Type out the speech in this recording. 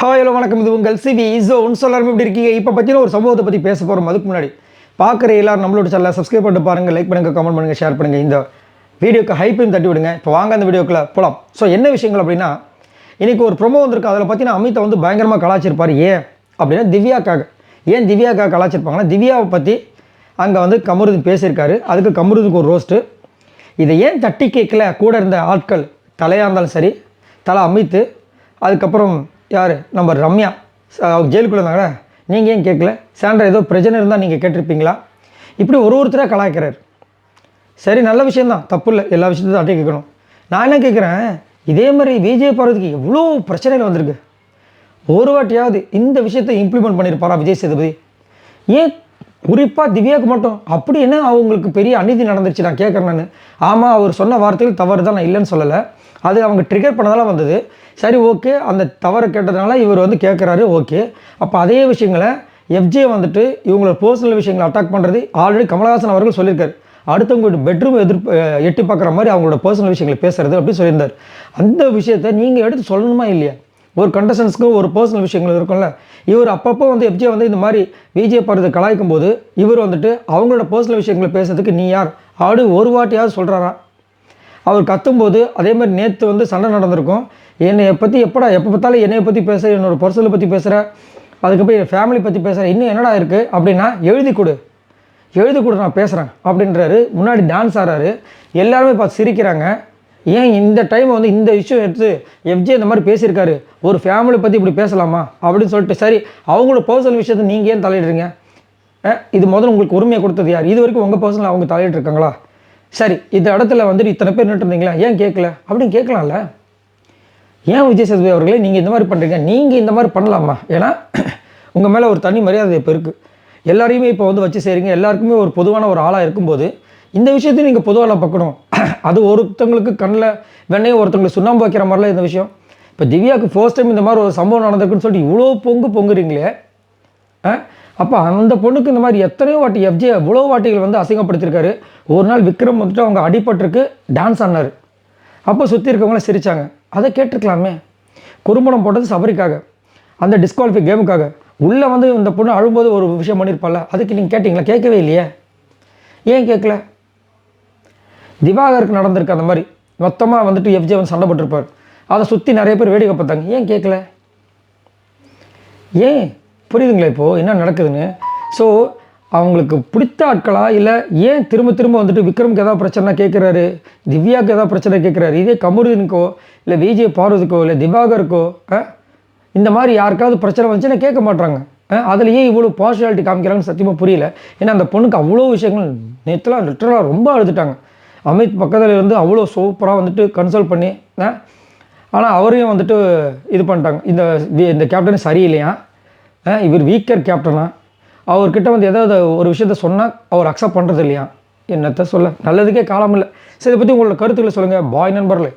Hi hello வணக்கம். இது உங்கள் சிவி ஜோன். எல்லாரும் எப்படி இருக்கீங்க? இப்போ பற்றின ஒரு சம்பவத்தை பற்றி பேச போகிறோம். அதுக்கு முன்னாடி பார்க்குற எல்லாரும் நம்மளோட சேனலை சப்ஸ்கிரைப் பண்ணிட்டு பாருங்கள், லைக் பண்ணுங்கள், கமெண்ட் பண்ணுங்கள், ஷேர் பண்ணுங்கள். இந்த வீடியோக்கு ஹைப்பையும் தட்டி விடுங்க. இப்போ வாங்க அந்த வீடியோக்குள்ளே போகலாம். ஸோ என்ன விஷயங்கள் அப்படின்னா, இன்றைக்கி ஒரு ப்ரொமோ வந்திருக்கு. அதில் பார்த்தீங்கன்னா அமித்தை வந்து பயங்கரமாக கலாச்சிருப்பார். ஏன் அப்படின்னா திவ்யாக்காக. ஏன் திவ்யாக்காக கலாச்சிருப்பாங்கன்னா, திவ்யாவை பற்றி அங்கே வந்து கமருதீன் பேசியிருக்காரு. அதுக்கு கமருதீனுக்கு ஒரு ரோஸ்ட்டு. இதை ஏன் தட்டி கேட்கல கூட இருந்த ஆட்கள், தலையாக இருந்தாலும் சரி, தலை அமித்து, அதுக்கப்புறம் யார் நம்ம ரம்யா ஜெயிலுக்குள்ளே இருந்தாங்களே, நீங்கள் ஏன் கேட்கல? சாண்ட்ரா ஏதோ பிரச்சனை இருந்தால் நீங்கள் கேட்டிருப்பீங்களா? இப்படி ஒருத்தராக கலாய்க்கிறார். சரி, நல்ல விஷயந்தான், தப்பு இல்லை, எல்லா விஷயத்தையும் தட்டி கேட்கணும். நான் என்ன கேட்குறேன், இதே மாதிரி விஜய் பார்வதிக்கு எவ்வளோ பிரச்சனைகள் வந்திருக்கு. ஒரு வாட்டியாவது இந்த விஷயத்தை இம்ப்ளிமெண்ட் பண்ணியிருப்பாரா விஜய் சேதுபதி? ஏன் குறிப்பாக திவ்யாவுக்கு மட்டும் அப்படி என்ன அவங்களுக்கு பெரிய அநீதி நடந்துருச்சு? நான் கேட்குறேன். நான் ஆமாம், அவர் சொன்ன வார்த்தைகள் தவறு தான், நான் இல்லைன்னு சொல்லலை. அது அவங்க ட்ரிகர் பண்ணதால வந்தது. சரி, ஓகே, அந்த தவறை கேட்டதுனால இவர் வந்து கேட்குறாரு, ஓகே. அப்போ அதே விஷயங்களை எஃப்ஜே வந்துட்டு இவங்களோட பர்சனல் விஷயங்களை அட்டாக் பண்ணுறது ஆல்ரெடி கமலஹாசன் அவர்கள் சொல்லியிருக்காரு. அடுத்தவங்களோட பெட்ரூம் எட்டி பார்க்குற மாதிரி அவங்களோட பர்சனல் விஷயங்களை பேசுறது அப்படின்னு சொல்லியிருந்தார். அந்த விஷயத்தை நீங்கள் எடுத்து சொல்லணுமா இல்லையா? ஒரு கண்டஸ்டன்ஸ்க்கும் ஒரு பர்சனல் விஷயங்கள் இருக்கும்ல. இவர் அப்பப்போ வந்து எஃப்ஜே வந்து இந்த மாதிரி விஜய் பார்வதி கலாய்க்கும் போது இவர் வந்துட்டு அவங்களோட பர்சனல் விஷயங்களை பேசுறதுக்கு நீ யார் அப்படி ஒரு வாட்டியாவது சொல்கிறாரா? அவர் கத்தும்போது அதே மாதிரி நேற்று வந்து சண்டை நடந்திருக்கும். என்னை பற்றி எப்போ பார்த்தாலும் என்னை பற்றி பேசுகிற, என்னோடய பர்சனலை பற்றி பேசுகிற, அதுக்கப்புறம் என் ஃபேமிலி பற்றி பேசுகிற, இன்னும் என்னடா இருக்குது அப்படின்னா எழுதி கொடு நான் பேசுகிறேன் அப்படின்றாரு. முன்னாடி டான்ஸ் ஆடுறாரு. எல்லாருமே பார்த்து சிரிக்கிறாங்க. ஏன் இந்த டைம் வந்து இந்த இஷ்யூ எடுத்து எஃப்ஜே இந்த மாதிரி பேசியிருக்காரு, ஒரு ஃபேமிலி பற்றி இப்படி பேசலாமா அப்படின்னு சொல்லிட்டு, சரி அவங்களோட பர்சனல் விஷயத்தை நீங்கள் ஏன் தலையிடுறீங்க? இது முதல்ல உங்களுக்கு உரிமையை கொடுத்தது யார்? இது வரைக்கும் உங்கள் பர்சனல் அவங்க தலையிட்டுருக்காங்களா? சரி, இந்த இடத்துல வந்துட்டு இத்தனை பேர் நின்றுருந்தீங்களா, ஏன் கேட்கல அப்படின்னு கேட்கலாம்ல. ஏன் விஜய் சேதுபதி அவர்களே நீங்கள் இந்த மாதிரி பண்ணுறீங்க? நீங்கள் இந்த மாதிரி பண்ணலாமா? ஏன்னா உங்கள் மேலே ஒரு தனி மரியாதை இப்போ இருக்குது. எல்லாரையுமே இப்போ வந்து வச்சு செய்கிறீங்க. எல்லாருக்குமே ஒரு பொதுவான ஒரு ஆளாக இருக்கும்போது இந்த விஷயத்தையும் நீங்கள் பொதுவாக பார்க்கணும். அது ஒருத்தவங்களுக்கு கண்ணில் வெண்ணையை ஒருத்தவங்களுக்கு சுண்ணாம்பு வைக்கிற மாதிரிலாம் இந்த விஷயம். இப்போ திவ்யாவுக்கு ஃபர்ஸ்ட் டைம் இந்த மாதிரி ஒரு சம்பவம் நடந்திருக்குன்னு சொல்லிட்டு இவ்வளோ பொங்குறீங்களே. அப்போ அந்த பொண்ணுக்கு இந்த மாதிரி எத்தனையோ வாட்டி எஃப்ஜே எவ்வளோ வாட்டிகள் வந்து அசிங்கப்படுத்தியிருக்காரு. ஒரு நாள் விக்ரம் வந்துட்டு அவங்க அடிபட்டிருக்கு, டான்ஸ் ஆடினார். அப்போ சுற்றி இருக்கவங்களாம் சிரித்தாங்க. அதை கேட்டிருக்கலாமே. குறும்படம் போட்டது சபரிக்காக, அந்த டிஸ்குவாலிஃபை கேமுக்காக. உள்ளே வந்து இந்த பொண்ணு அழும்போது ஒரு விஷயம் பண்ணியிருப்பால, அதுக்கு நீங்கள் கேட்டிங்களா? கேட்கவே இல்லையே. ஏன் கேட்கல? திவாகருக்கு நடந்திருக்கு அந்த மாதிரி. மொத்தமாக வந்துட்டு எஃப்ஜே வந்து சண்டை போட்டிருப்பார். அதை சுற்றி நிறைய பேர் வேடிக்கை பார்த்தாங்க. ஏன் கேட்கல? ஏன் புரியுதுங்களா இப்போது என்ன நடக்குதுன்னு? ஸோ அவங்களுக்கு பிடித்த ஆட்களா, இல்லை ஏன் திரும்ப வந்துட்டு விக்ரமுக்கு எதாவது பிரச்சனை கேட்குறாரு, திவ்யாவுக்கு எதாவது பிரச்சனை கேட்குறாரு? இதே கமருதீனுக்கோ, இல்லை விஜய் பார்வதிக்கோ, இல்லை திவாகருக்கோ இந்த மாதிரி யாருக்காவது பிரச்சனை வந்துச்சுன்னா கேட்க மாட்டாங்க. அதுலேயே இவ்வளோ பார்ஷியாலிட்டி காமிக்கிறாங்கன்னு சத்தியமாக புரியல. ஏன்னா அந்த பொண்ணுக்கு அவ்வளோ விஷயங்கள் நேற்றுலாம் லிட்டரலாக ரொம்ப அழுதுட்டாங்க. அமித் பக்கத்தில் இருந்து அவ்வளோ சூப்பராக வந்துட்டு கன்சல்ட் பண்ணி, ஆனால் அவரையும் வந்துட்டு இது பண்ணிட்டாங்க. இந்த கேப்டன் சரியில்லையா, இவர் வீக்கர் கேப்டனா, அவர்கிட்ட வந்து ஏதாவது ஒரு விஷயத்த சொன்னால் அவர் அக்செப்ட் பண்ணுறது இல்லையா? என்னத்தை சொல்ல, நல்லதுக்கே காலம் இல்லை. சரி, இதை பற்றி உங்களோட கருத்துக்களை சொல்லுங்கள் பாய் நண்பர்களே.